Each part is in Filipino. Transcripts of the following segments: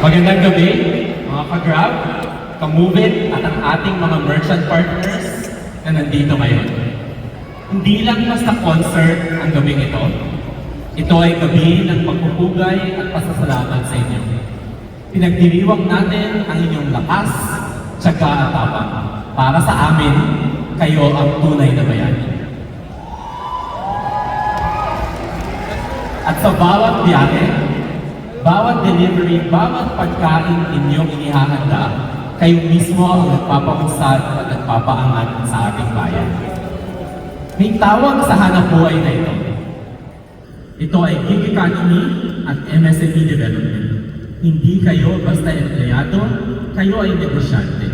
Magandang gabi, mga ka-Grab, ka-Move-It, at ang ating mga merchant partners na nandito ngayon. Hindi lang basta concert ang gabing ito. Ito ay gabi ng pagpupugay at pasasalamat sa inyo. Pinagdiriwang natin ang inyong lakas, tiyaga at tapang. Para sa amin, kayo ang tunay na bayani. At sa bawat biyahe, bawat delivery, bawat pagkain inyong inihahanda, kayo mismo ang nagpapausad at nagpapaangat sa ating bayan. May tawag sa hanapbuhay na ito. Ito ay gig economy at MSME development. Hindi kayo basta empleyado, kayo ay negosyante.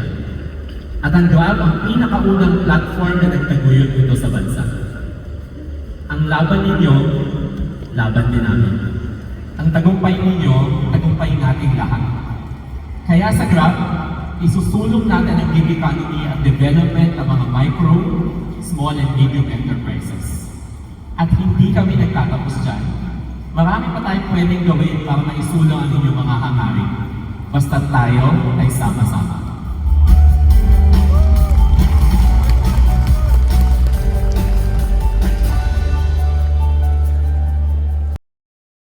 At ang Grab ang pinakaunang platform na nagtaguyod dito sa bansa. Ang laban ninyo, laban din namin. Ang tagumpay ninyo, tagumpay nating lahat. Kaya sa Grab, isusulong natin ang gig economy at development ng mga micro, small and medium enterprises. At hindi kami nagtatapos dyan. Marami pa tayong pwedeng gawin para maisulong ang inyong mga hangarin. Basta tayo ay sama-sama.